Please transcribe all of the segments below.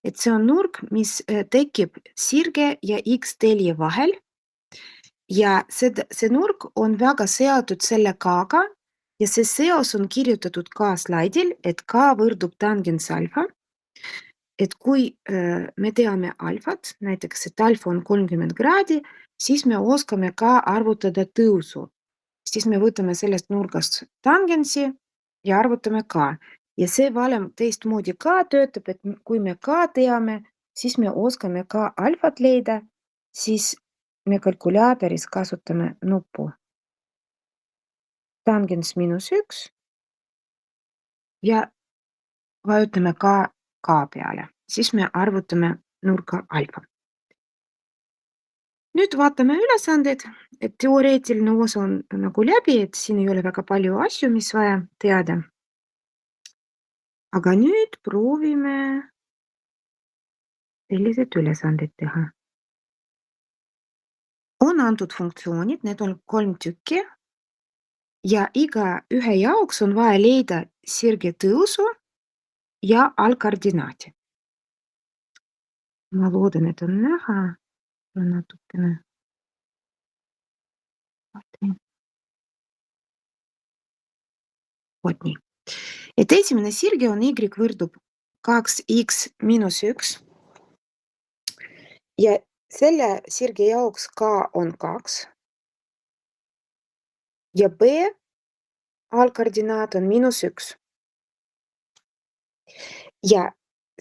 et see on nurk, mis tekib sirge ja X-telje vahel ja see nurk on väga seotud selle K-ga ja see seos on kirjutatud ka slaidil, et K võrdub tangens alfa. Et kui me teame alfat, näiteks et alfa on 30 kraadi, siis me oskame ka arvutada tõusu. Siis me võtame sellest nurgast tangensi ja arvutame ka. Ja see valem teistmoodi ka töötab, et kui me ka teame, siis me oskame ka alfat leida, siis me kalkulaatoris kasutame nuppu tangens -1 ja vajutame ka peale. Siis me arvutame nurka alfa. Nüüd vaatame ülesandeid, et teoreetiline osa on nagu läbi, et siin ei ole väga palju asju, mis vaja teada. Aga nüüd proovime sellised ülesanded teha. On antud funktsioonid, need on 3 tükki ja iga ühe jaoks on vaja leida sirge tõusu ja algkoordinaati. Ma loodan, et on näha natukene. Vot nii. Et esimene sirge on y võrdub 2x miinus 1 ja selle sirge jaoks k on 2 ja b algkoordinaat on -1. Ja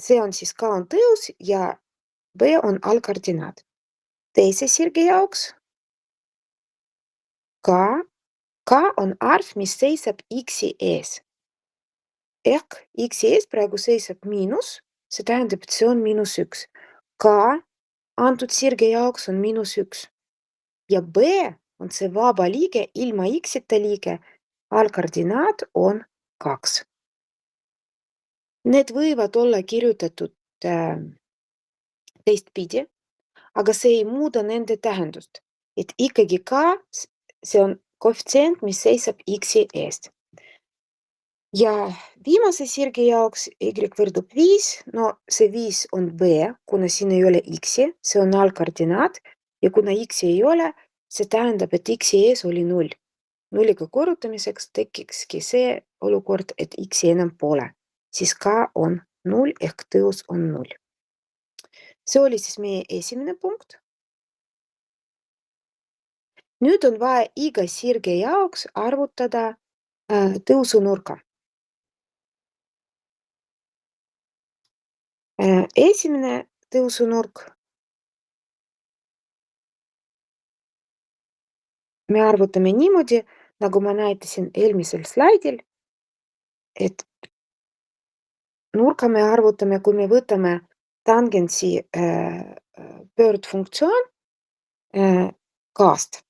see on siis k on tõus ja b on algkoordinaat. Teise sirge jaoks k on arv, mis seisab x-i ees. Ehk x-i ees praegu seisab miinus, see tähendab, et see on -1. K antud sirge jaoks on -1 ja b on see vaba liige ilma x-ita liige, algkoordinaat on 2. Need võivad olla kirjutatud teistpidi, aga see ei muuda nende tähendust, et ikkagi k, see on koefitsient, mis seisab x-i eest. Ja viimase sirge jaoks y võrdub 5, no see 5 on b, kuna siin ei ole x-i, see on algkoordinaat ja kuna x-i ei ole, see tähendab, et x-i ees oli 0. Nulliga korrutamiseks tekikski see olukord, et x-i enam pole, siis k on 0 ehk tõus on 0. See oli siis meie esimene punkt. Nüüd on vaja iga sirge jaoks arvutada tõusunurka. Esimene tõusunurk me arvutame niimoodi, nagu ma näitasin eelmisel slaidil, et nurka me arvutame, kui me võtame tangensi pöördfunktsioon k-st.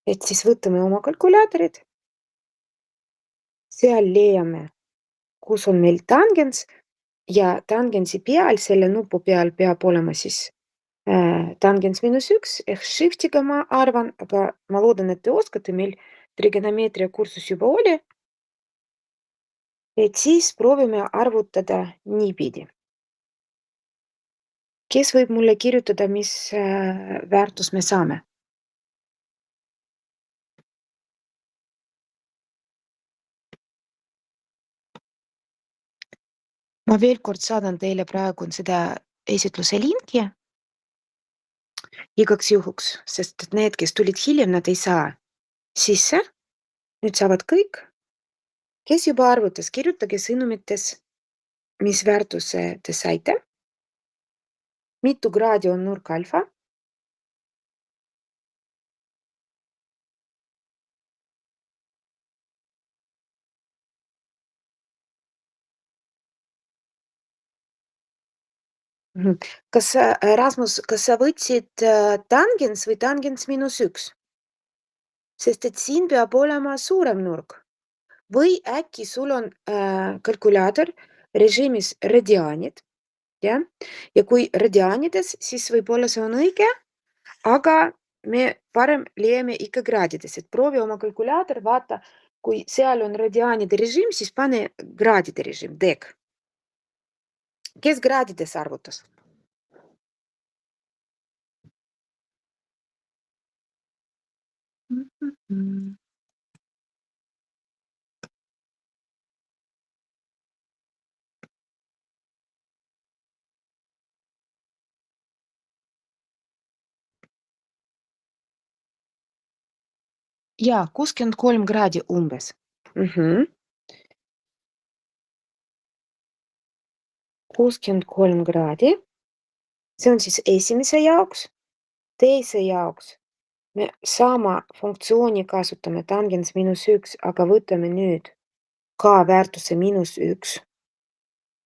Et siis võtame oma kalkulaatorid, seal leiame, kus on meil tangens ja tangensi peal, selle nupu peal peab olema siis tangens -1 ehk shiftiga ma arvan, aga ma loodan, et te oskate, meil trigonomeetria kursus juba oli. Et siis proovime arvutada niipidi. Kes võib mulle kirjutada, mis väärtus me saame? Ma veel kord saadan teile praegu seda esitluse linki igaks juhuks, sest need, kes tulid hiljem, nad ei saa sisse. Nüüd saavad kõik. Kes juba arvutas, kirjutage sõnumites, mis väärtuse te saite. Mitu kraadi on nurk alfa? Kas sa, Rasmus, kas sa võtsid tangens või tangens -1? Sest et siin peab olema suurem nurk. Või äkki sul on kalkulaator režiimis radiaanid, jah? Ja kui radiaanides, siis võib-olla see on õige, aga me parem leiame ikka kraadides, et proovi oma kalkulaator, vaata, kui seal on radiaanide režiim, siis pane kraadide režiim, dek. Kes kraadides arvutas? Mhm. Jaa, 63 kraadi umbes. Mhm. 63 kraadi. See on siis esimese jaoks. Teise jaoks me sama funktsiooni kasutame tangens -1, aga võtame nüüd ka väärtuse -1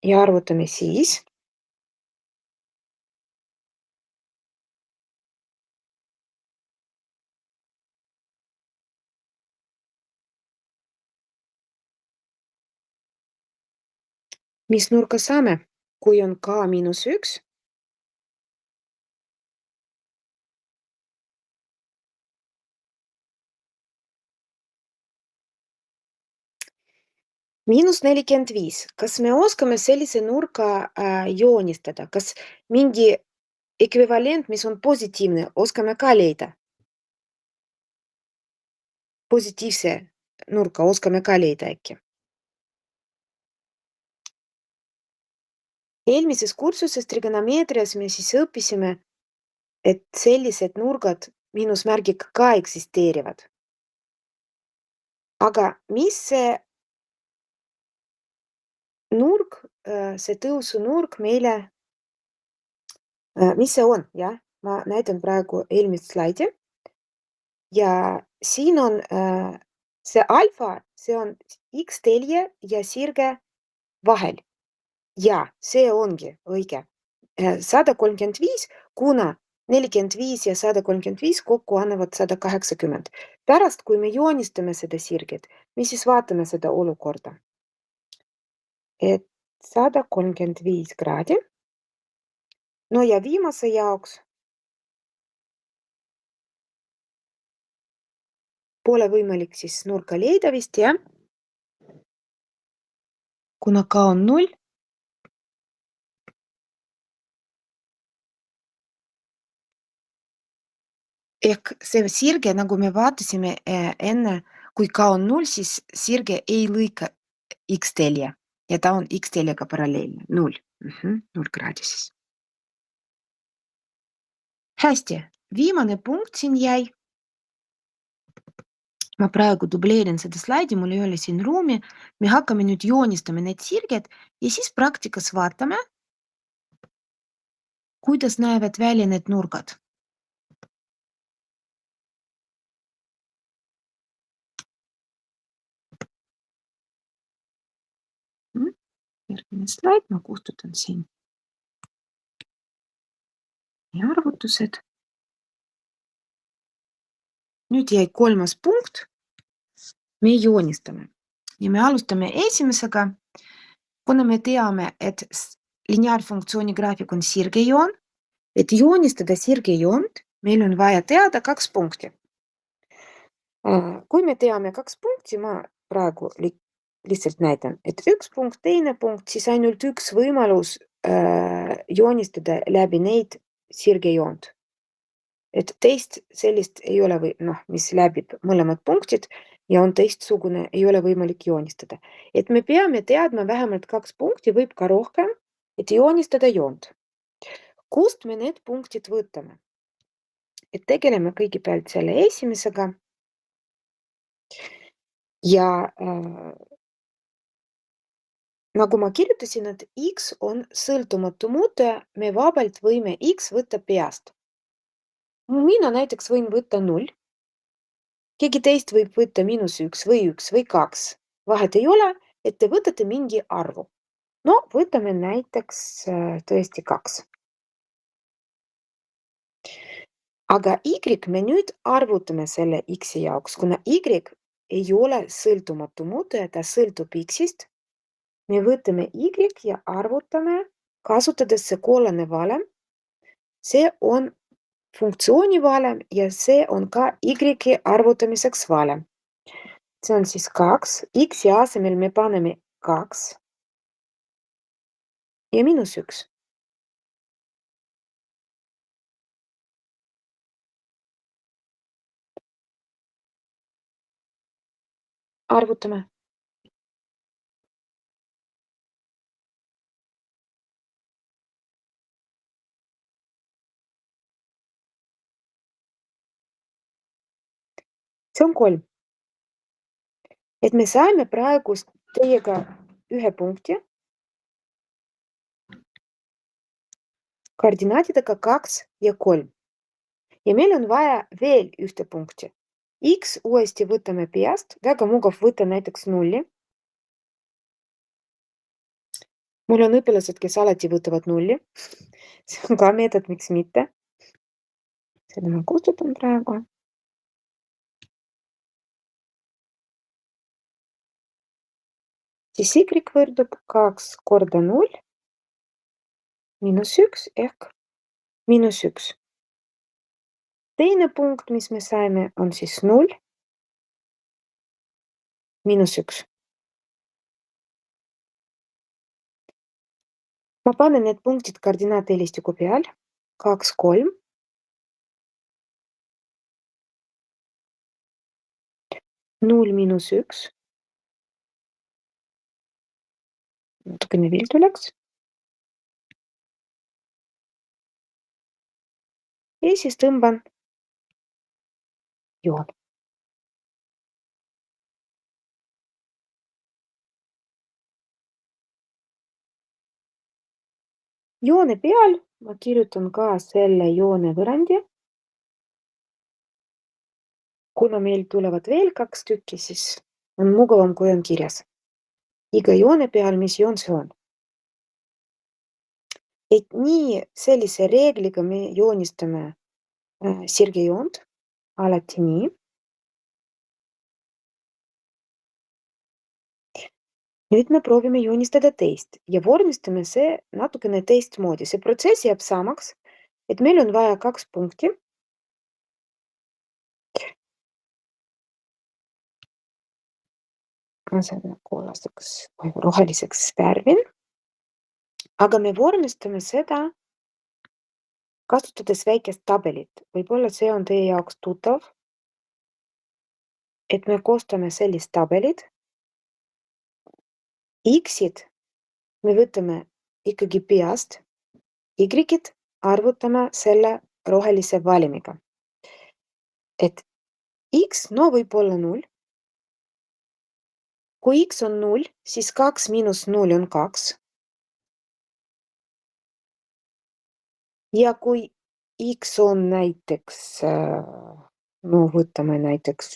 ja arvutame siis. Mis nurka saame, kui on ka -1? -45. Kas me oskame sellise nurga joonistada? Kas mingi ekvivalent, mis on positiivne, oskame ka leida? Positiivse nurka oskame ka leida äkki? Eelmises kursuses trigonomeetrias me siis õppisime, et sellised nurgad miinusmärgiga ka eksisteerivad. Aga mis see nurk, see tõusunurk meile, mis see on, jah? Ma näitan praegu eelmist slaidi ja siin on see alfa, see on X-telje ja sirge vahel. Jaa, see ongi õige. 135, kuna 45 ja 135 kokku annavad 180. Pärast, kui me joonistame seda sirget, me siis vaatame seda olukorda. Et 135 kraadi. No ja viimase jaoks pole võimalik siis nurka leida vist, jah? Kuna ka on 0. Ehk see sirge, nagu me vaatasime enne, kui ka on 0, siis sirge ei lõika X-telje ja ta on X-teljega paralleelne. 0. 0 kraadi siis. Hästi, viimane punkt siin jäi. Ma praegu dubleerin seda slaidi, mul ei ole siin ruumi. Me hakkame nüüd joonistama need sirged ja siis praktikas vaatame, kuidas näevad välja need nurgad. Järgmine slaid, ma kustutan siin ja arvutused. Nüüd jäi 3. punkt. Me joonistame ja me alustame esimesega. Kuna me teame, et lineaarfunktsiooni graafik on sirgejoon, et joonistada sirgejoont, meil on vaja teada 2 punkti. Kui me teame 2 punkti, ma praegu lihtsalt näitan, et 1 punkt, teine punkt, siis ainult 1 võimalus joonistada läbi neid sirgejoont. Et teist sellist ei ole mis läbib mõlemad punktid ja on teistsugune, ei ole võimalik joonistada. Et me peame teadma vähemalt 2 punkti, võib ka rohkem, et joonistada joont. Kust me need punktid võtame? Et tegeleme kõigepealt selle esimesega. Ja nagu ma kirjutasin, et X on sõltumatu muutuja, me vabalt võime X võtta peast. Mina näiteks võin võtta 0. Keegi teist võib võtta -1 või 1 või 2. Vahet ei ole, et te võtate mingi arvu. No võtame näiteks tõesti 2. Aga Y me nüüd arvutame selle X jaoks, kuna Y ei ole sõltumatu muutuja, ta sõltub X-ist. Me võtame Y ja arvutame, kasutades see kollane valem. See on funktsiooni valem ja see on ka Y arvutamiseks valem. See on siis 2. X-i asemel me paneme 2. ja -1. Arvutame. See on 3. Et me saime praegust teiega 1 punkti koordinaatidega 2 ja 3. Ja meil on vaja veel 1 punkti. X uuesti võtame peast, väga mugav võtta näiteks 0. Mul on õpilased, kes alati võtavad 0. See on ka meetod, miks mitte. Seda ma kustutan praegu. Siis Y võrdub 2 korda 0 miinus 1 ehk -1. Teine punkt, mis me saime, on siis 0 miinus 1. Ma panen need punktid koordinaatehelistiku peal. 2, 3. 0 miinus 1. Natukene viltu läks. Ja siis tõmban joon. Joone peal ma kirjutan ka selle joonevõrrandi. Kuna meil tulevad veel 2 tükki, siis on mugavam, kui on kirjas. Iga joone peal, mis joon see on. Et nii sellise reegliga me joonistame sirgejoont, alati nii. Nüüd me proovime joonistada teist ja vormistame see natukene teistmoodi. See protsess jääb samaks, et meil on vaja 2 punkti. Ma selle kollaseks või roheliseks värvin. Aga me vormistame seda kasutades väikest tabelit. Võib-olla see on teie jaoks tuttav, et me koostame sellist tabelit. X-id me võtame ikkagi peast, Y-id arvutame selle rohelise valimiga. Et X, no võib olla 0. Kui X on 0, siis 2 miinus 0 on 2. Ja kui X on näiteks, no võtame näiteks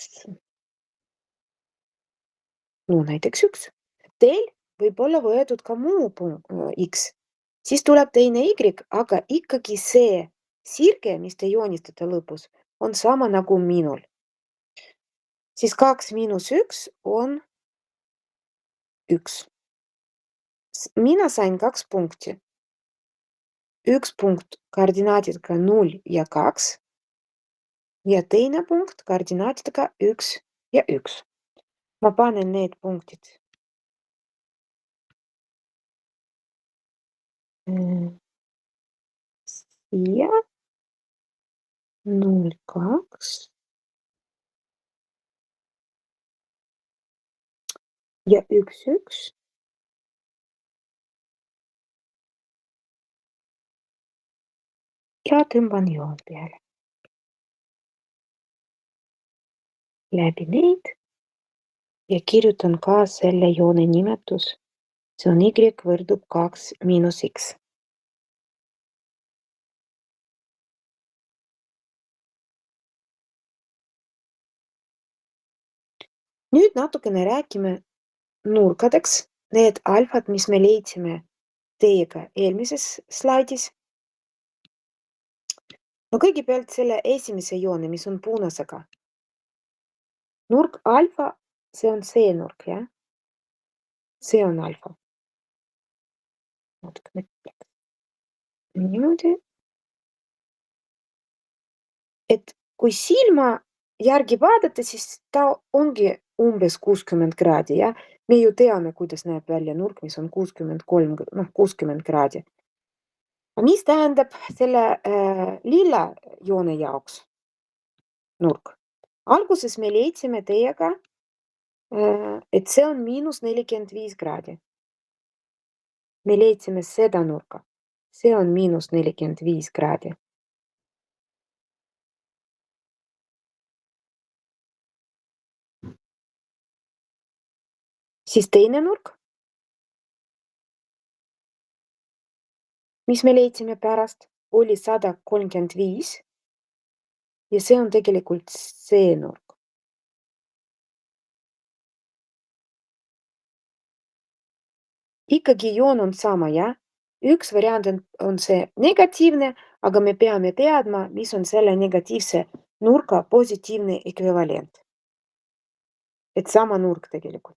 1. Teil võib olla võetud ka muu X. Siis tuleb teine Y, aga ikkagi see sirge, mis te joonistate lõpus, on sama nagu minul. Siis 2 miinus 1 on 1. Mina sain 2 punkti. 1 punkt koordinaatidega 0 ja 2 ja teine punkt koordinaatidega 1 ja 1. Ma panen need punktid siia 0, 2 ja 1, 1. Ja tõmban joon peale. Läbi neid ja kirjutan ka selle joone nimetus. See on Y võrdub 2 miinus X. Nüüd natukene räägime nurkadeks. Need alfad, mis me leidsime teiega eelmises slaidis. No kõigepealt selle esimese joone, mis on punasega. Nurk alfa, see on see nurk, jah? See on alfa. Natukene niimoodi. Et kui silma järgi vaadata, siis ta ongi umbes 60 kraadi, jah? Me ju teame, kuidas näeb välja nurk, mis on 60 kraadi. Mis tähendab selle lilla joone jaoks nurk? Alguses me leidsime teiega, et see on -45 kraadi. Me leidsime seda nurka. See on -45 kraadi. Siis teine nurk, mis me leidsime pärast, oli 135 ja see on tegelikult see nurk. Ikkagi joon on sama, jah? Üks variant on see negatiivne, aga me peame teadma, mis on selle negatiivse nurga positiivne ekvivalent. Et sama nurk tegelikult.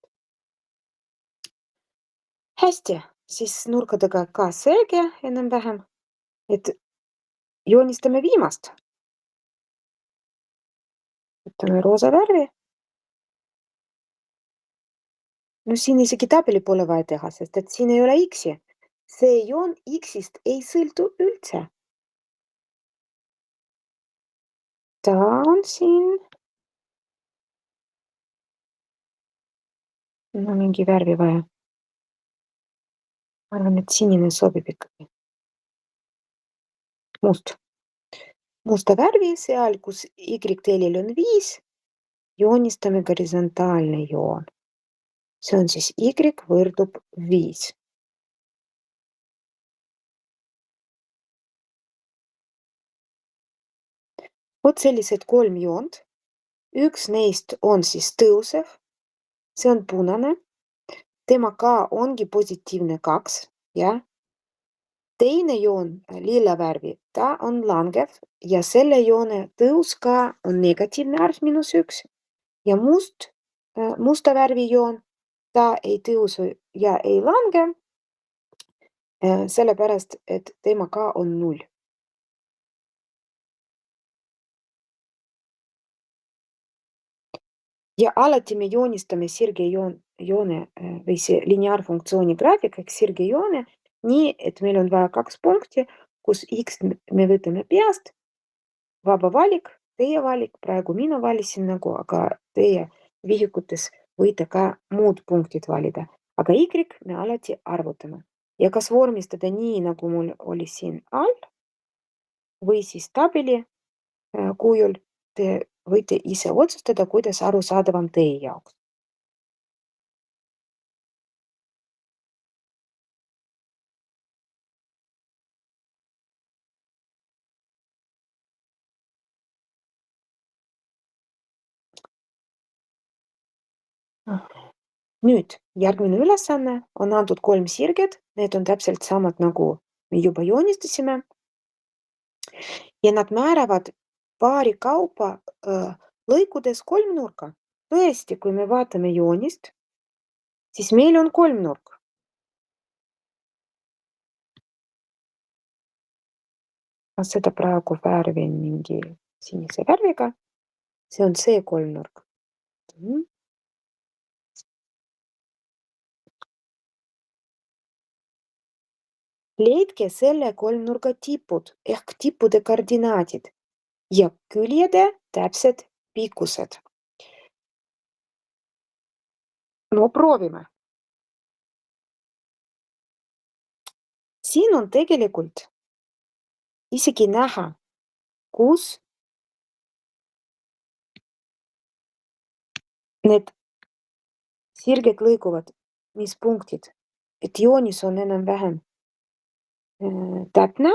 Hästi, siis nurkadega ka selge enam-vähem, et joonistame viimast. Võtame roosa värvi. No siin isegi tabeli pole vaja teha, sest et siin ei ole X-i. See joon X-ist ei sõltu üldse. Ta on siin. No mingi värvi vaja. Ma arvan, et sinine sobib ikkagi. Must. Musta värvi seal, kus Y-teelil on 5, joonistame horisontaalne joon. See on siis Y võrdub 5. Vot sellised 3 joont. Üks neist on siis tõusev, see on punane. Tema K ongi positiivne 2, jah. Teine joon, lilla värvi, ta on langev ja selle joone tõus K on negatiivne arv -1 ja musta värvi joon, ta ei tõusu ja ei lange, sellepärast, et tema K on 0. Ja alati me joonistame sirgejoone või see lineaarfunktsiooni graafik ehk sirgejoone nii, et meil on vaja 2 punkti, kus X me võtame peast, vaba valik, teie valik, praegu mina valisin nagu, aga teie vihikutes võite ka muud punktid valida. Aga Y me alati arvutame ja kas vormistada nii, nagu mul oli siin all või siis tabeli kujul, te võite ise otsustada, kuidas arusaadavam teie jaoks. Nüüd järgmine ülesanne on antud 3 sirget, need on täpselt samad, nagu me juba joonistasime. Ja nad määravad paari kaupa lõikudes kolmnurka. Tõesti, kui me vaatame joonist, siis meil on kolmnurk. Ma seda praegu värvin mingi sinise värviga. See on see kolmnurk. Leidke selle kolmnurga tipud ehk tippude koordinaadid ja küljede täpsed pikkused. No proovime. Siin on tegelikult isegi näha, kus need sirged lõiguvad, mis punktid, et joonis on enam-vähem täpne,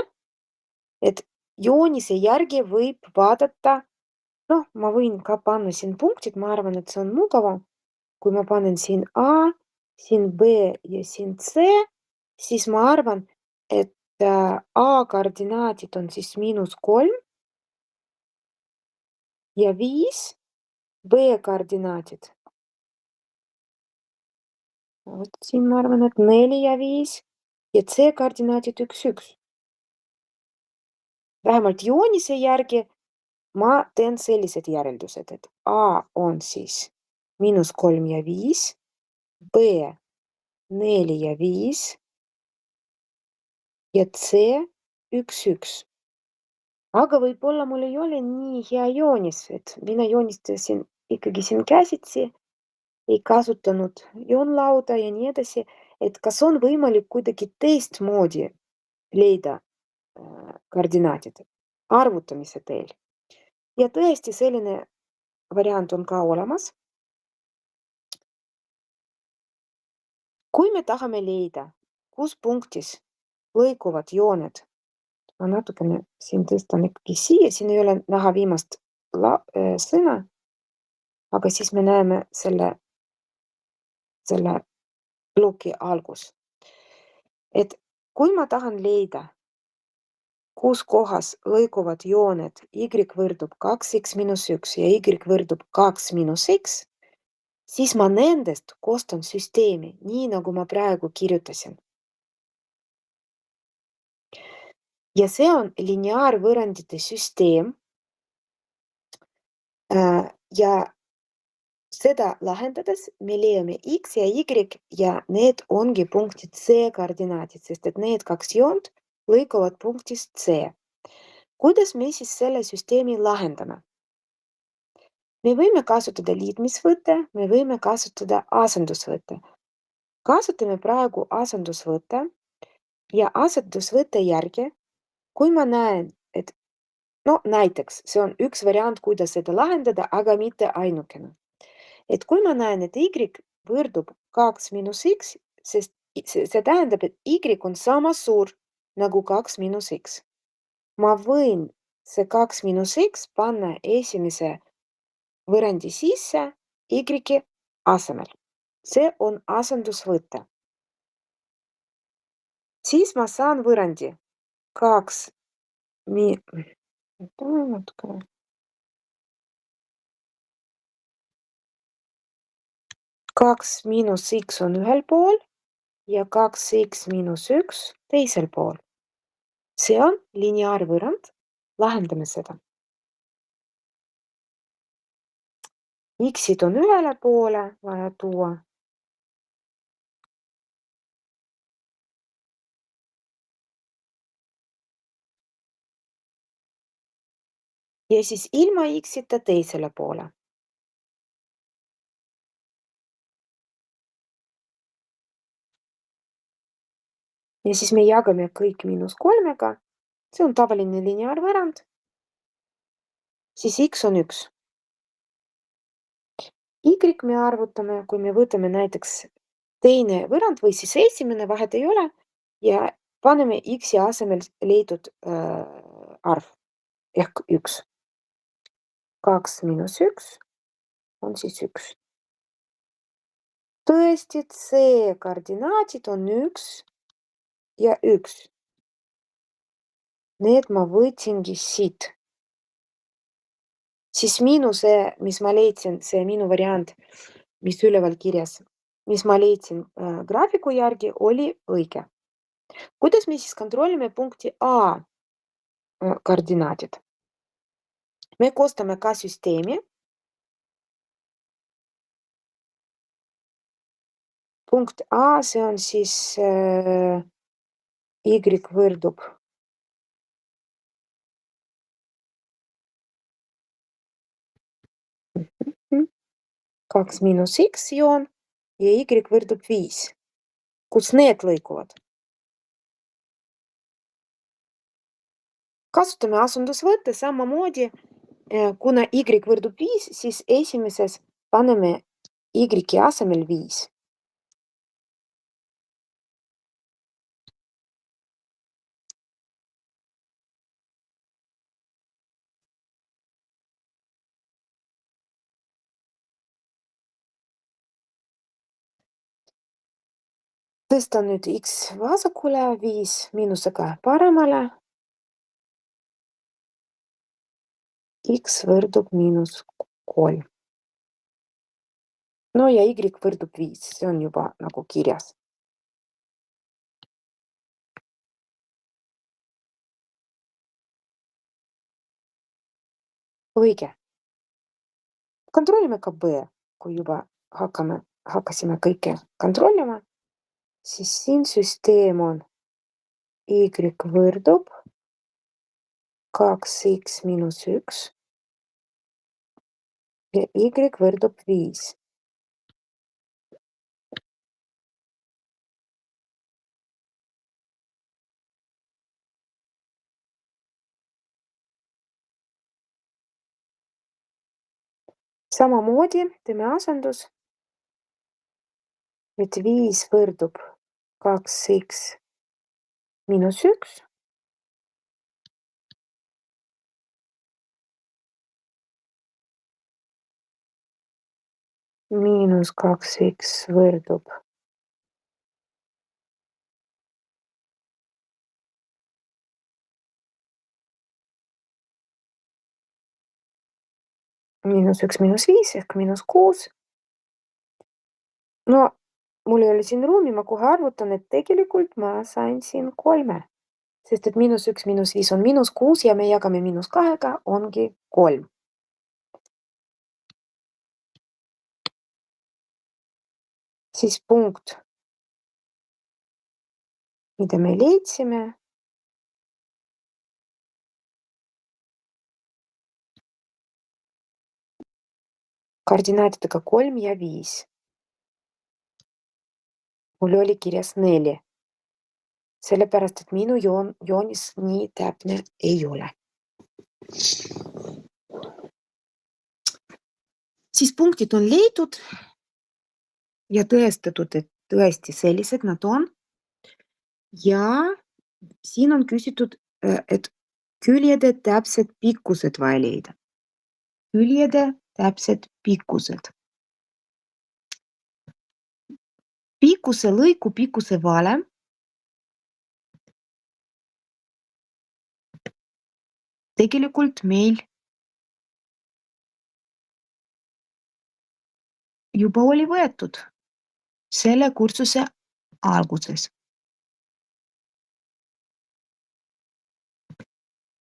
et joonise järgi võib vaadata, noh, ma võin ka panna siin punktid, ma arvan, et see on mugavam. Kui ma panen siin A, siin B ja siin C, siis ma arvan, et A koordinaadid on siis -3 ja 5, B koordinaadid. Vot siin ma arvan, et 4 ja 5 ja C koordinaadid 1, 1. Vähemalt joonise järgi ma teen sellised järeldused, et A on siis -3 ja 5, B 4 ja 5 ja C 1, 1. Aga võib-olla mul ei ole nii hea joonis, et mina joonistasin ikkagi siin käsitsi, ei kasutanud joonlauda ja nii edasi, et kas on võimalik kuidagi teistmoodi leida koordinaadid arvutamise teel. Ja tõesti selline variant on ka olemas. Kui me tahame leida, kus punktis lõikuvad jooned, ma natukene siin tõstan ikkagi siia, siin ei ole näha viimast sõna, aga siis me näeme selle ploki algus. Et kui ma tahan leida, kus kohas lõikuvad jooned y võrdub 2x miinus 1 ja y võrdub 2 miinus x, siis ma nendest koostan süsteemi, nii nagu ma praegu kirjutasin. Ja see on lineaarvõrrandite süsteem. Ja seda lahendades me leiame x ja y ja need ongi punktid C koordinaadid, sest et need kaks joont lõikuvad punktist C. Kuidas me siis selle süsteemi lahendame? Me võime kasutada liitmisvõtte, me võime kasutada asendusvõtte. Kasutame praegu asendusvõtte ja asendusvõtte järgi, kui ma näen, et näiteks see on üks variant, kuidas seda lahendada, aga mitte ainukene. Et kui ma näen, et y võrdub 2 miinus x, sest see tähendab, et y on sama suur nagu 2 miinus x. Ma võin see 2 miinus x panna esimese võrrandi sisse y asemel. See on asendusvõte. Siis ma saan võrrandi 2 miinus x on ühel pool ja 2x miinus 1 teisel pool. See on lineaarvõrrand. Lahendame seda. X-id on ühele poole vaja tuua. Ja siis ilma X-ita teisele poole. Ja siis me jagame kõik -3-ga. See on tavaline lineaarvõrrand. Siis X on 1. Y me arvutame, kui me võtame näiteks teine võrrand või siis esimene, vahet ei ole, ja paneme X-i asemel leitud arv ehk 1. 2 miinus 1 on siis 1. Tõesti, C koordinaadid on 1 ja 1. Need ma võtsingi siit. Siis miinuse, mis ma leidsin, see minu variant, mis üleval kirjas, mis ma leidsin graafiku järgi, oli õige. Kuidas me siis kontrollime punkti A koordinaadid? Me koostame ka süsteemi. Punkt A, see on siis y võrdub 2 miinus x joon ja y võrdub 5. Kus need lõikuvad? Kasutame asendusvõtte samamoodi. Kuna y võrdub 5, siis esimeses paneme y asemel 5. Tõstan nüüd x vasakule, 5 miinusega paremale. X võrdub -3. No ja y võrdub 5, see on juba nagu kirjas. Õige. Kontrollime ka B, kui juba hakkame hakkasime kõike kontrollima, siis siin süsteem on y võrdub 2x miinus 1 ja y võrdub 5. Samamoodi teeme asendus, et 5 võrdub 2x miinus 1 miinus 2x võrdub miinus 1 miinus 5 ehk miinus 6. No mul ei ole siin ruumi, ma kohe arvutan, et tegelikult ma sain siin 3, sest et miinus 1 miinus 5 on miinus 6 ja me jagame miinus 2-ga, ongi 3. Siis punkt, mida me leidsime, koordinaatidega 3 ja 5. Mul oli kirjas 4, sellepärast et minu joonis nii täpne ei ole. Siis punktid on leidnud ja tõestatud, et tõesti sellised nad on. Ja siin on küsitud, et küljede täpsed pikkused vaja leida. Küljede täpsed pikkused. Pikkuse lõiku pikkuse valem tegelikult meil juba oli võetud selle kursuse alguses.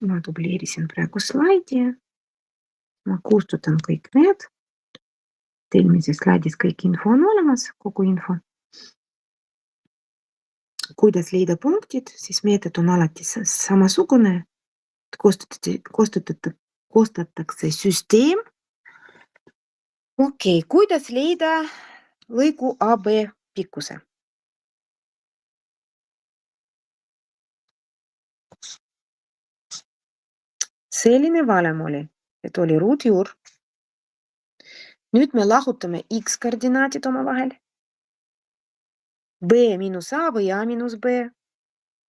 Ma dubleerisin praegu slaidi. Ma kustutan kõik need. Eelmises slaidis kõik info on olemas, kogu info. Kuidas leida punktid, siis meetod on alati samasugune. Koostatakse süsteem. Okei, kuidas leida lõigu AB pikkuse? Selline valem oli, et oli ruutjuur. Nüüd me lahutame x koordinaadid omavahel. B miinus A või A miinus B.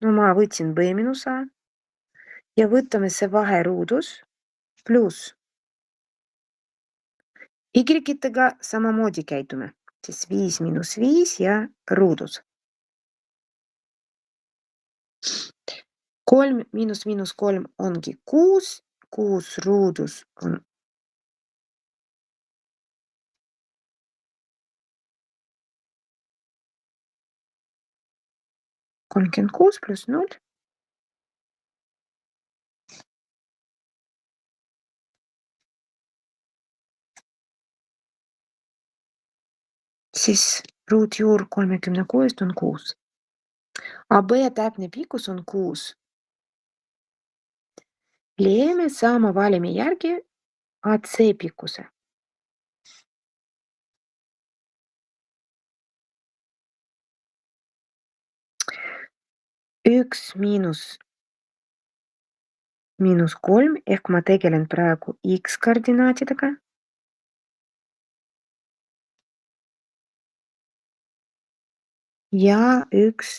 No ma võtsin B miinus A. Ja võtame see vaheruudus pluss. Y-itega samamoodi käitume. Siis 5 miinus 5 ja ruudus. 3 miinus miinus 3 ongi 6. 6 ruudus on 36 pluss 0. Siis ruutjuur 36 on 6. AB täpne pikkus on 6. Leiame sama valemi järgi AC pikkuse. Üks miinus 3 ehk ma tegelen praegu x koordinaatidega. Ja üks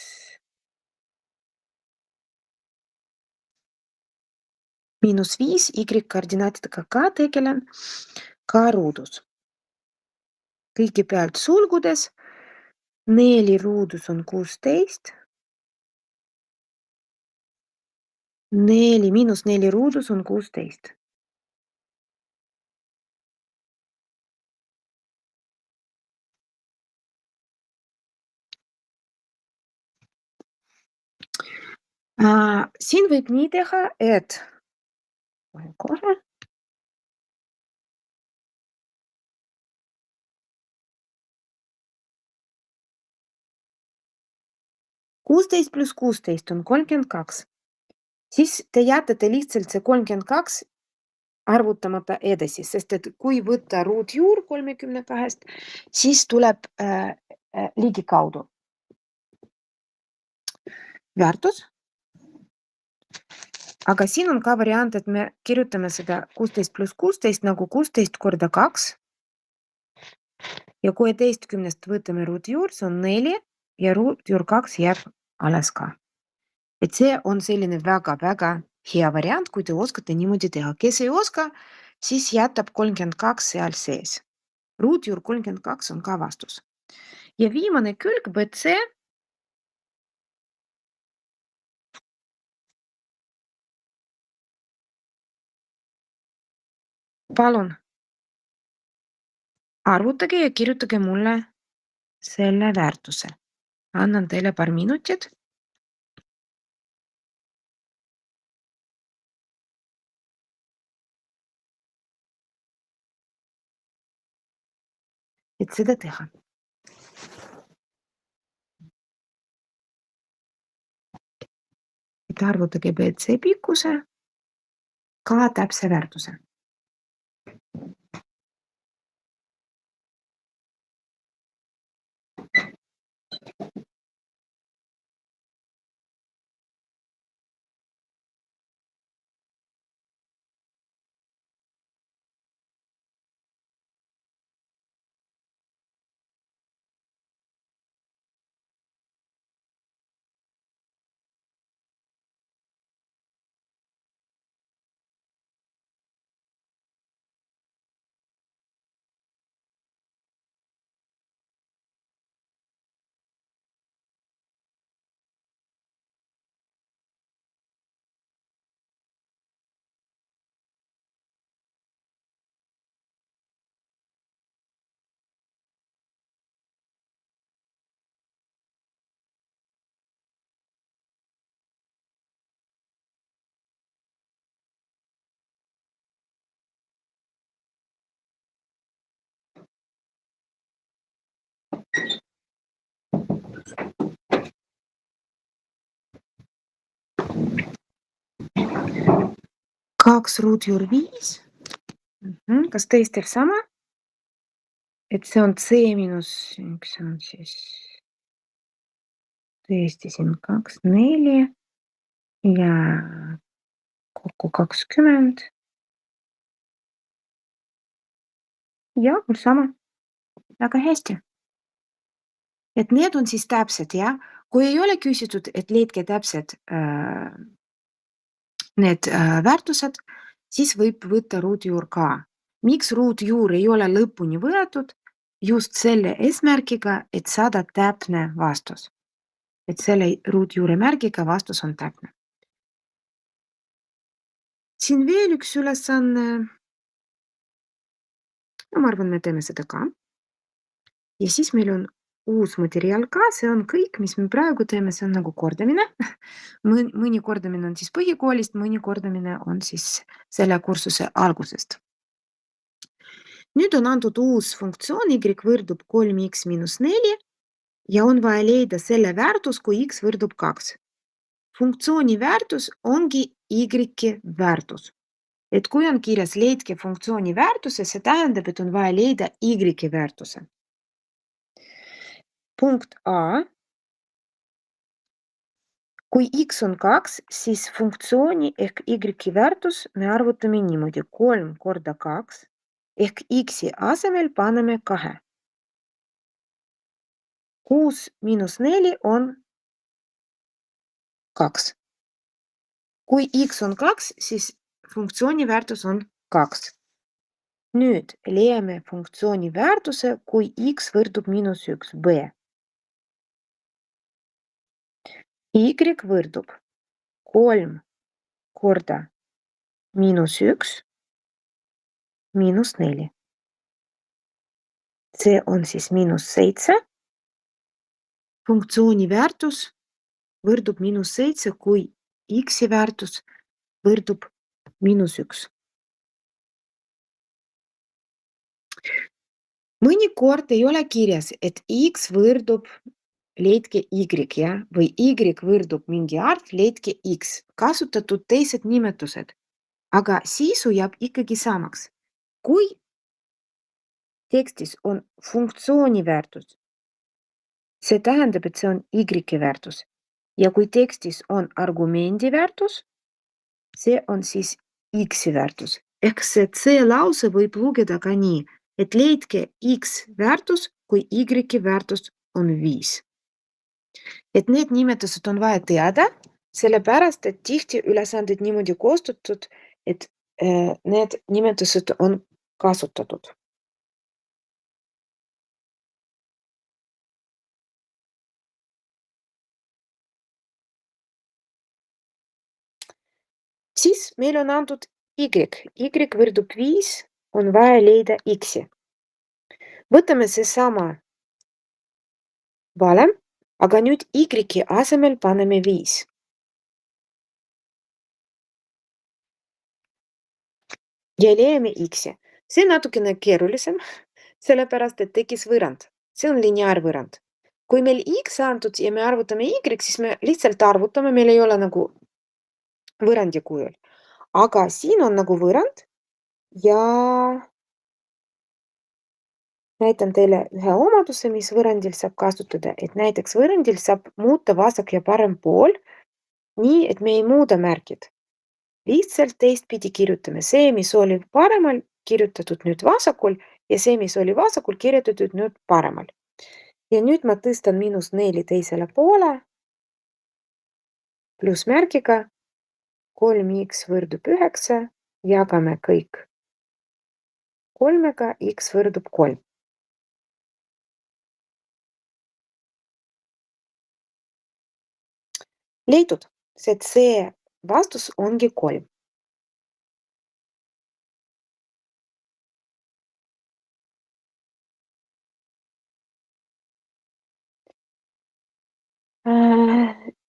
miinus 5 y koordinaatidega ka tegelen, ka ruudus. Kõigepealt sulgudes 4 ruudus on 16. 4 miinus 4 ruudus on 16. Siin võib nii teha, et kohe. 16 pluss 16 on 32. Siis te jätate lihtsalt see 32 arvutamata edasi, sest et kui võtta ruutjuur 32, siis tuleb ligikaudu väärtus. Aga siin on ka variant, et me kirjutame seda 16 pluss 16 nagu 16 korda 2. Ja 16 võtame ruutjuur, see on 4 ja ruutjuur 2 jääb alles ka. Et see on selline väga-väga hea variant, kui te oskate niimoodi teha. Kes ei oska, siis jätab 32 seal sees. Ruutjuur 32 on ka vastus. Ja viimane külg BC. Palun arvutage ja kirjutage mulle selle väärtuse. Annan teile paar minutit. Et seda teha. Et arvutage BC pikkuse ka täpse väärtuse. Kaks ruutjuur 5. Kas teistel sama? Et see on C miinus 1 on siis tõesti siin 2, 4 ja kokku 20. Ja mul sama. Väga hästi. Et need on siis täpsed, jah? Kui ei ole küsitud, et leidke täpsed need väärtused, siis võib võtta ruutjuur ka. Miks ruutjuur ei ole lõpuni võetud? Just selle eesmärgiga, et saada täpne vastus. Et selle ruutjuure märgiga vastus on täpne. Siin veel üks ülesanne. No ma arvan, me teeme seda ka. Ja siis meil on uus materjal ka, see on kõik, mis me praegu teeme, see on nagu kordamine. Mõni kordamine on siis põhikoolist, mõni kordamine on siis selle kursuse algusest. Nüüd on antud uus funktsioon y võrdub 3x miinus 4 ja on vaja leida selle väärtus, kui x võrdub 2. Funktsiooni väärtus ongi y väärtus. Et kui on kirjas leidke funktsiooni väärtuse, see tähendab, et on vaja leida y väärtuse. Punkt A. Kui x on 2, siis funktsiooni ehk y väärtus me arvutame niimoodi 3 korda 2 ehk x asemel paneme 2. 6 miinus 4 on 2. Kui x on 2, siis funktsiooni väärtus on 2. Nüüd leiame funktsiooni väärtuse, kui x võrdub miinus 1, b. Y võrdub 3 korda miinus 1 miinus 4. See on siis miinus 7. Funktsiooni väärtus võrdub miinus 7, kui x väärtus võrdub miinus 1. Mõnikord ei ole kirjas, et x võrdub leidke Y, jah, või Y võrdub mingi arv, leidke X. Kasutatud teised nimetused, aga sisu jääb ikkagi samaks. Kui tekstis on funktsiooni väärtus, see tähendab, et see on Y väärtus. Ja kui tekstis on argumendi väärtus, see on siis X väärtus. Ehk see C-lause võib lugeda ka nii, et leidke X väärtus, kui Y väärtus on 5. Et need nimetused on vaja teada, sellepärast, et tihti ülesanded niimoodi koostatud, et need nimetused on kasutatud. Siis meil on antud Y. Y võrdub 5, on vaja leida X-i. Võtame seesama valem, aga nüüd Y asemel paneme 5. Ja leiame X-i. See natukene keerulisem, sellepärast et tekkis võrrand. See on lineaarvõrrand. Kui meil X antud ja me arvutame Y, siis me lihtsalt arvutame, meil ei ole nagu võrrandi kujul. Aga siin on nagu võrrand ja näitan teile ühe omaduse, mis võrrandil saab kasutada, et näiteks võrrandil saab muuta vasak ja parem pool nii, et me ei muuda märgid. Lihtsalt teistpidi kirjutame see, mis oli paremal, kirjutatud nüüd vasakul ja see, mis oli vasakul, kirjutatud nüüd paremal. Ja nüüd ma tõstan -4 teisele poole plussmärgiga 3x võrdub 9, jagame kõik 3-ga, x võrdub 3. Leidnud, see C vastus ongi 3.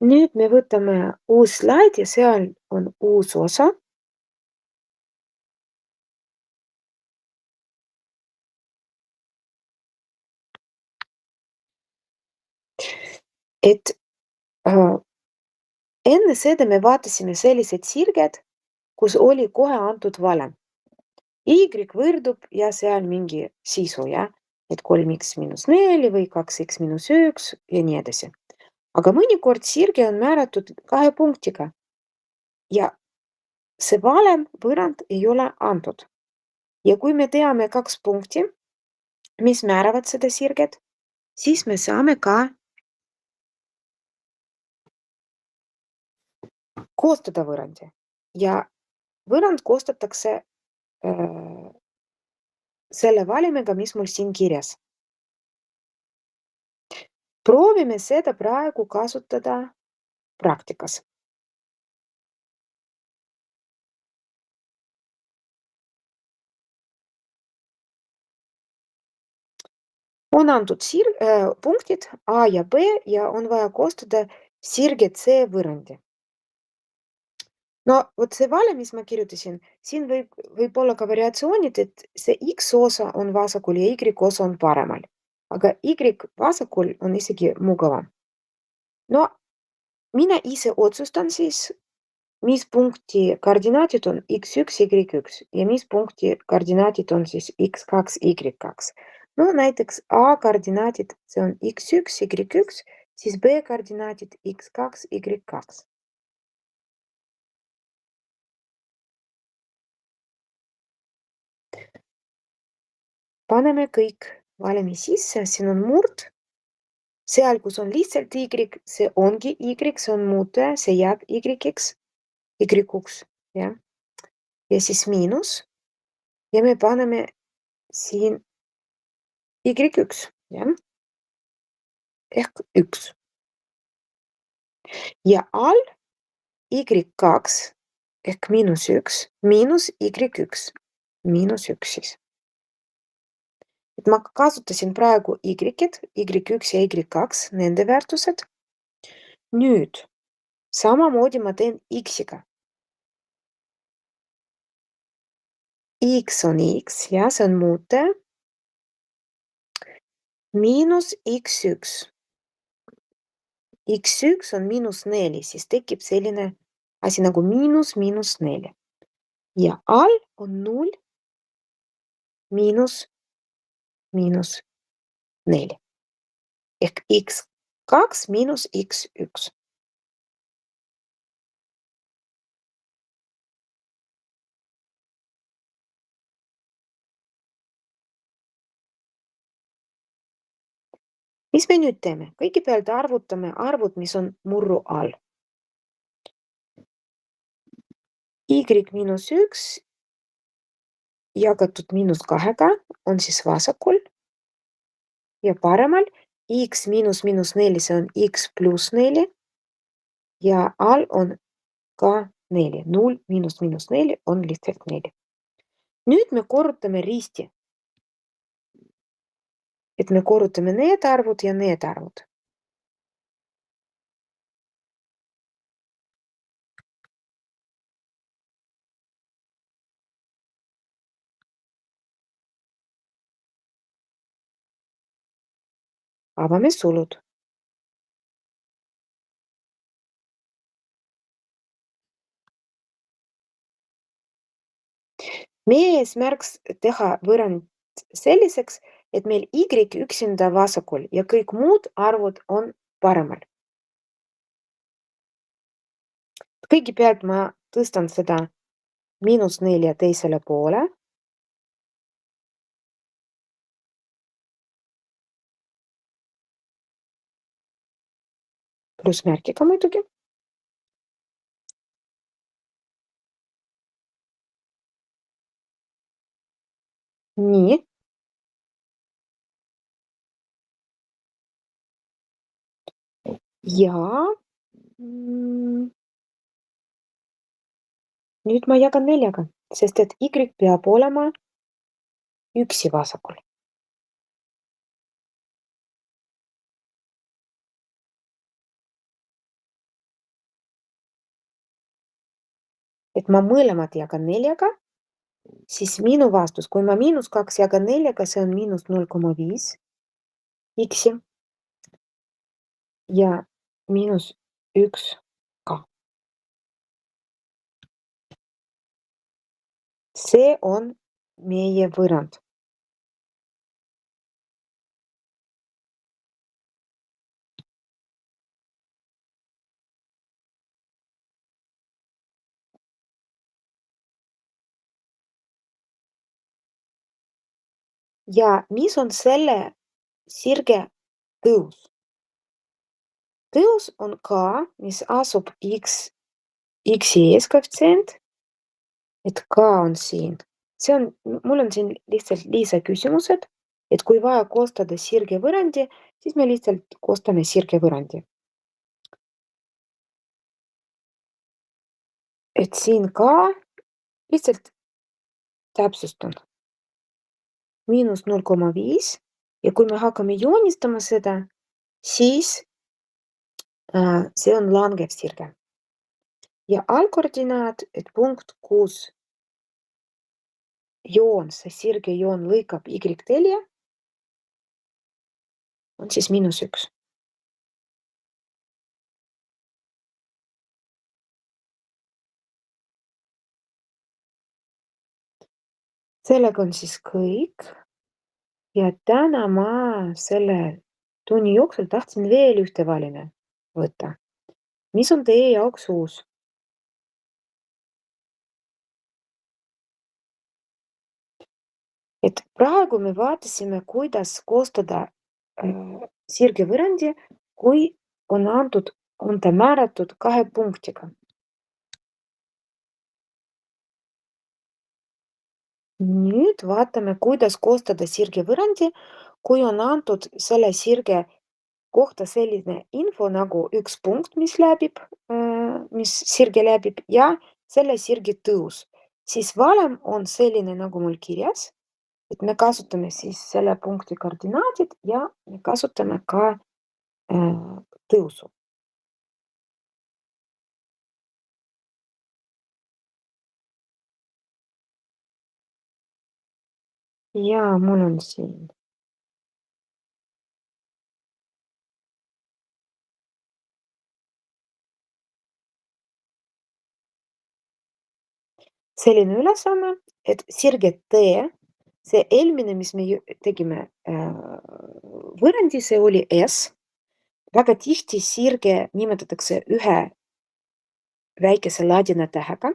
Nüüd me võtame uus slaid ja seal on uus osa. Et enne seda me vaatasime sellised sirged, kus oli kohe antud valem. Y võrdub ja seal mingi sisu, jah, et 3x miinus 4 või 2x miinus 1 ja nii edasi. Aga mõnikord sirge on määratud 2 punktiga ja see valem võrrand ei ole antud. Ja kui me teame 2 punkti, mis määravad seda sirget, siis me saame ka koostada võrrandi ja võrrand koostatakse selle valimiga, mis mul siin kirjas. Proovime seda praegu kasutada praktikas. On antud punktid A ja B ja on vaja koostada sirge C võrrandi. No vot see valem, mis ma kirjutasin, siin võib olla ka variatsioonid, et see X osa on vasakul ja Y osa on paremal. Aga Y vasakul on isegi mugavam. No mina ise otsustan siis, mis punkti koordinaadid on X1, Y1 ja mis punkti koordinaadid on siis X2, Y2. No näiteks A koordinaadid, see on X1, Y1, siis B koordinaadid X2, Y2. Paneme kõik valemi sisse, siin on murd. Seal, kus on lihtsalt Y, see ongi Y, see on muutuja, see jääb Y-ks, Y-uks, jah. Ja siis miinus ja me paneme siin Y1, jah, ehk 1. Ja all Y2 ehk -1 miinus Y1, -1 siis. Et ma kasutasin praegu Y-id, Y1 ja Y2, nende väärtused. Nüüd samamoodi ma teen X-iga. X on X, ja see on muutuja. Miinus X1. x1 on -4, siis tekib selline asi nagu -4 ja all on 0 -4 ehk x2 miinus x1. Mis me nüüd teeme? Kõigepealt arvutame arvud, mis on murru all. Y-1 jagatud -2 on siis vasakul ja paremal x -4, see on x pluss 4 ja all on ka 4. 0 miinus 4 on lihtsalt 4. Nüüd me korrutame risti. Et me korrutame need arvud ja need arvud. Avame sulud. Meie eesmärk teha võrrand selliseks, et meil Y üksinda vasakul ja kõik muud arvud on paremal. Kõigepealt ma tõstan seda -4 teisele poole. Plussmärgiga muidugi. Nii. Ja nüüd ma jagan 4-ga, sest et Y peab olema üksi vasakul. Et ma mõlemad jagan 4-ga, siis minu vastus, kui ma -2 jagan 4-ga, see on -0,5 X ja -1 ka. See on meie võrrand. Ja mis on selle sirge tõus? Tõus on K, mis asub X-i ees koefitsient, et K on siin. Mul on siin lihtsalt lisaküsimused, et kui vaja koostada sirge võrrandi, siis me lihtsalt koostame sirge võrrandi. Et siin ka lihtsalt täpsustan. -0,5 ja kui me hakkame joonistama seda, siis see on langev sirge. Ja allkoordinaat, et punkt, kus joon, see sirge joon lõikab Y-telje, on siis -1. Sellega on siis kõik. Ja täna ma selle tunni jooksul tahtsin veel ühte valine võtta. Mis on teie jaoks uus? Et praegu me vaatasime, kuidas koostada sirgevõrrandi, kui on ta määratud 2 punktiga. Nüüd vaatame, kuidas koostada sirgevõrrandi, kui on antud selle sirge kohta selline info nagu üks punkt, mis sirge läbib ja selle sirge tõus. Siis valem on selline, nagu mul kirjas, et me kasutame siis selle punkti koordinaadid ja me kasutame ka tõusu. Ja mul on siin selline ülesanne, et sirge T, see eelmine, mis me tegime võrrandi, see oli S. Väga tihti sirge nimetatakse ühe väikese ladina tähega.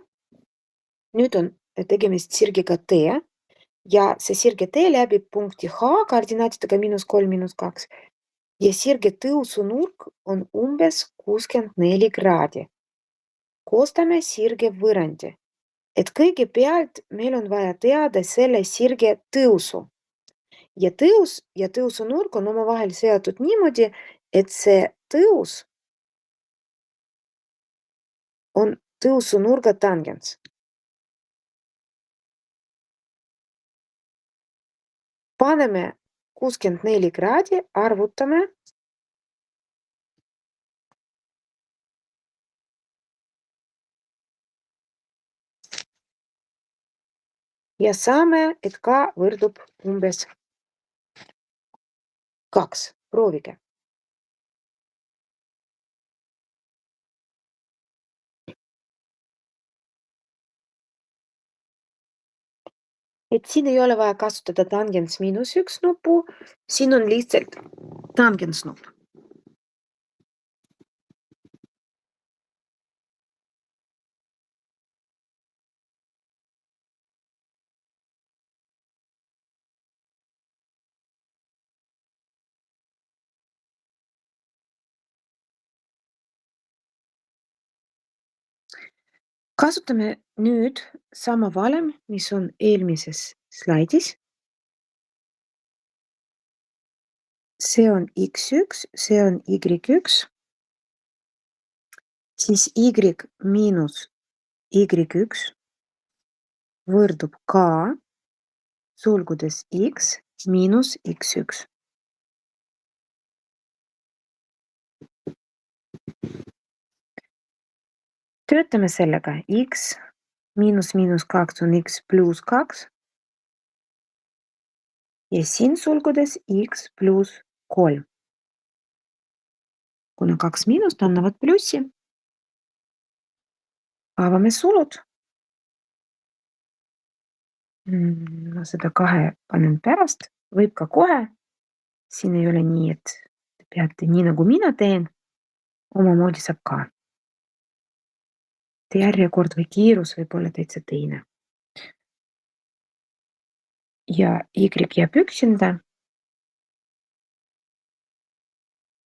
Nüüd on tegemist sirgega T ja see sirge T läbib punkti H koordinaatidega -3, -2 ja sirge tõusunurk on umbes 64 kraadi. Koostame sirge võrrandi, et kõigepealt meil on vaja teada selle sirge tõusu. Ja tõus ja tõusunurk on omavahel seotud niimoodi, et see tõus on tõusunurga tangens. Paneme 64 kraadi, arvutame. Ja saame, et K võrdub umbes 2. Proovige. Et siin ei ole vaja kasutada tangens -1 nuppu, siin on lihtsalt tangensnupp. Kasutame nüüd sama valem, mis on eelmises slaidis. See on X1, see on Y1, siis Y miinus Y1 võrdub K sulgudes X miinus X1. Töötame sellega. X miinus miinus 2 on X pluss 2 ja siin sulgudes X pluss 3. Kuna 2 miinust annavad plussi, avame sulud. Ma seda 2 panen pärast, võib ka kohe. Siin ei ole nii, et te peate nii nagu mina teen, omamoodi saab ka. Järjekord või kiirus võib olla täitsa teine. Ja Y jääb üksinda.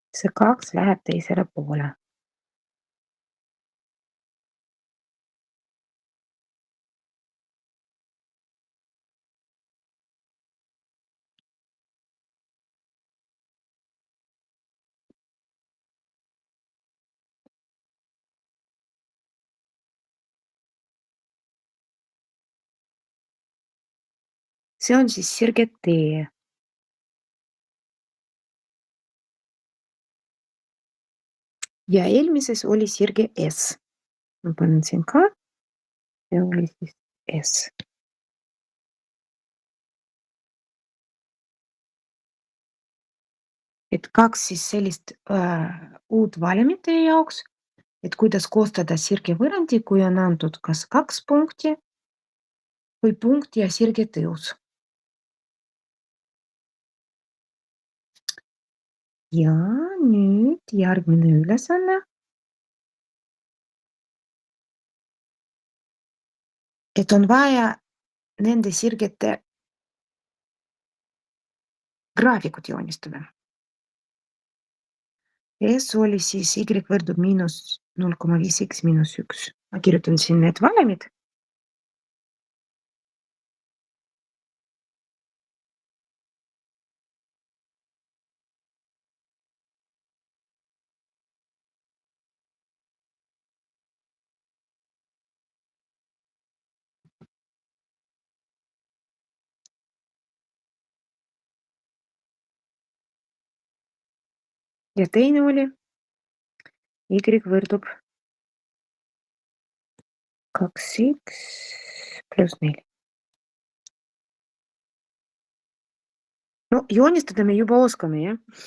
See 2 läheb teisele poole. See on siis sirge T. Ja eelmises oli sirge S. Ma panen siin ka. See oli siis S. Et 2 siis sellist uut valemit teie jaoks, et kuidas koostada sirge võrrandi, kui on antud kas 2 punkti või punkt ja sirge tõus. Ja nüüd järgmine ülesanne. Et on vaja nende sirgete graafikud joonistada. S oli siis Y võrdub miinus 0,5 X miinus 1. Ma kirjutan siin need valemid. Ja teine oli Y võrdub 2X pluss 4. No joonistada me juba oskame, jah?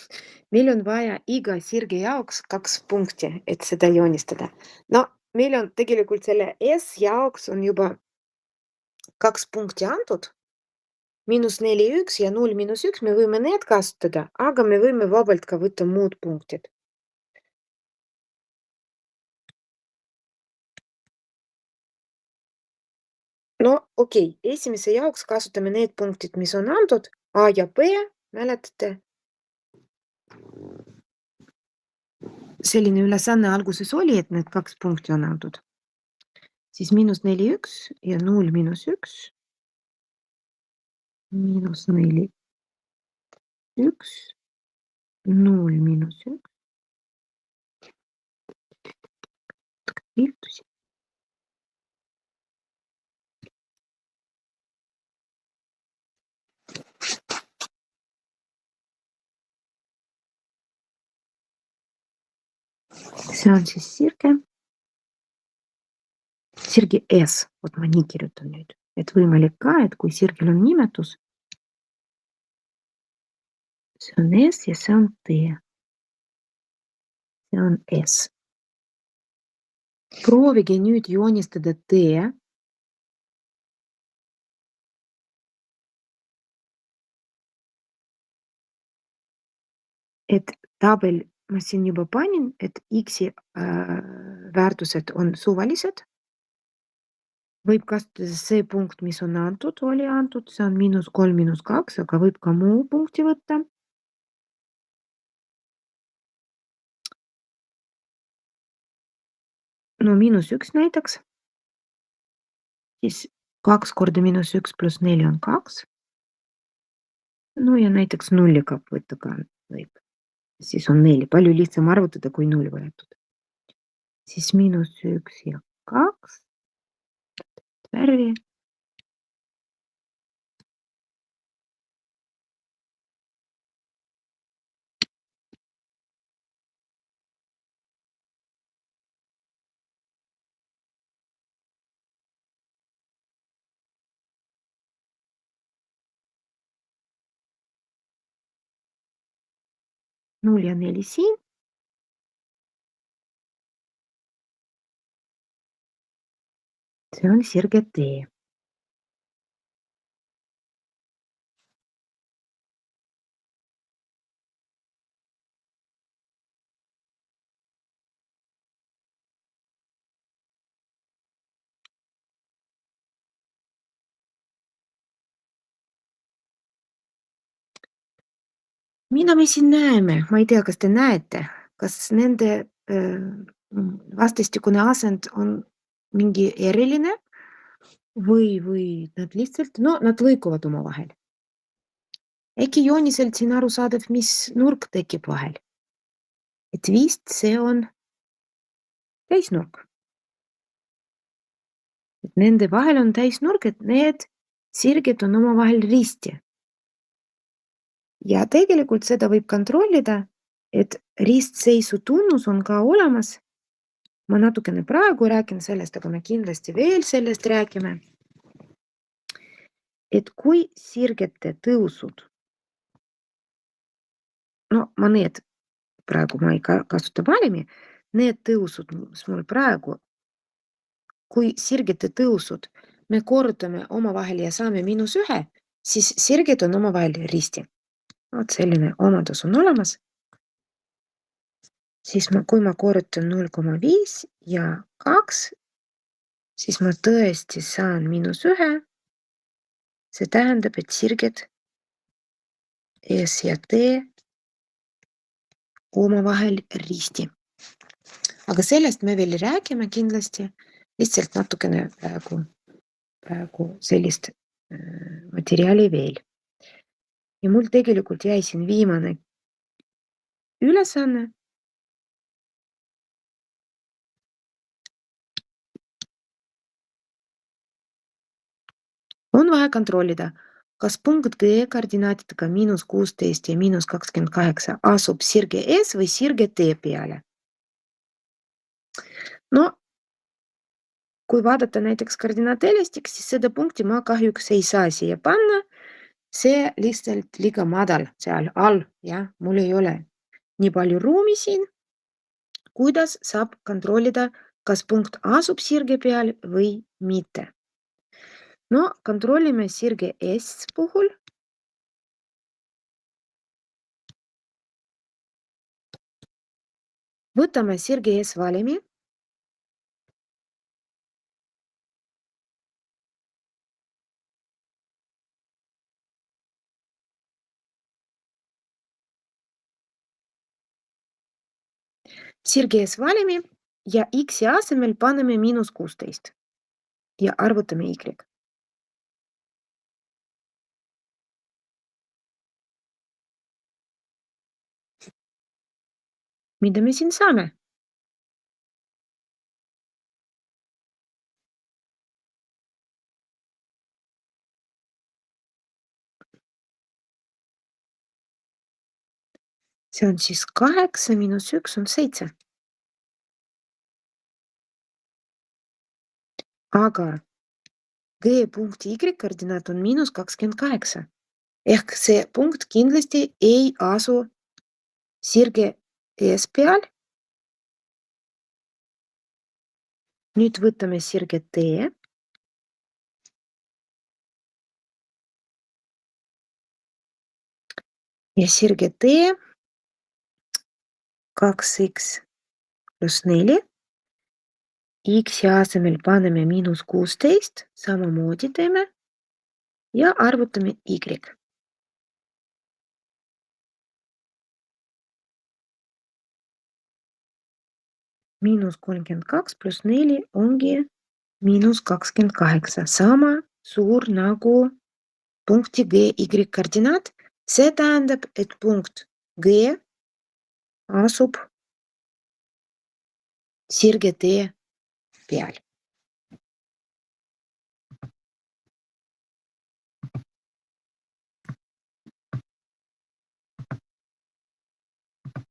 Meil on vaja iga sirge jaoks 2 punkti, et seda joonistada. No meil on tegelikult selle S jaoks on juba 2 punkti antud, -4, 1 ja 0, -1, me võime need kasutada, aga me võime vabalt ka võtta muud punktid. No okei, esimese jaoks kasutame need punktid, mis on antud, A ja B, mäletate? Selline ülesanne alguses oli, et need 2 punkti on antud. Siis -4, 1 ja 0, -1. -4, 1, 0, -1. Viltusin. See on siis sirge. Sirge S, vot ma nii kirjutan nüüd, et võimalik ka, et kui sirgel on nimetus, see on S ja see on T. See on S. Proovige nüüd joonistada T. Et tabel, ma siin juba panin, et X-i väärtused on suvalised. Võib kasutada see punkt, mis on antud, oli antud, see on -3, -2, aga võib ka muu punkti võtta. No -1 näiteks. Siis 2 korda -1 pluss 4 on 2. No ja näiteks nulliga võtta ka võib. Siis on 4, palju lihtsam arvutada, kui 0 võetud. Siis -1 ja 2. Värvi. Null ja 4 siin. See on sirge T. Mida me siin näeme? Ma ei tea, kas te näete, kas nende vastastikune asend on mingi eriline või nad lihtsalt, no nad lõikuvad omavahel. Äkki jooniselt siin arusaadav, mis nurk tekib vahel? Et vist see on täisnurk. Et nende vahel on täisnurk, et need sirged on omavahel risti. Ja tegelikult seda võib kontrollida, et ristseisu tunnus on ka olemas. Ma natukene praegu räägin sellest, aga me kindlasti veel sellest räägime. Et kui sirgete tõusud, no ma need praegu ma ei kasuta valimi, need tõusud, mis mul praegu, kui sirgete tõusud me korrutame omavahel ja saame -1, siis sirged on omavahel risti. Vot selline omadus on olemas. Siis kui ma korrutan 0,5 ja 2, siis ma tõesti saan -1. See tähendab, et sirged S ja T omavahel risti. Aga sellest me veel räägime kindlasti, lihtsalt natukene praegu sellist materjali veel. Ja mul tegelikult jäi siin viimane ülesanne. On vaja kontrollida, kas punkt G koordinaatidega -16 ja -28 asub sirge S või sirge T peale. No, kui vaadata näiteks koordinaatelistik, siis seda punkti ma kahjuks ei saa siia panna. See lihtsalt liiga madal seal all, jah, mul ei ole nii palju ruumi siin. Kuidas saab kontrollida, kas punkt asub sirge peal või mitte? No kontrollime sirge S puhul. Võtame sirge S valimi. Sirge S valimi ja X asemel paneme -16 ja arvutame Y. Mida me siin saame? See on siis 8 miinus 1 on 7. Aga G-punkti Y-koordinaat on -28. Ehk see punkt kindlasti ei asu sirge S peal. Nüüd võtame sirge T. Ja sirge T 2x pluss 4. X asemel paneme -16, samamoodi teeme ja arvutame Y. -32 pluss 4 ongi -28, sama suur nagu punkti G Y koordinaat. See tähendab, et punkt G asub sirge T peal.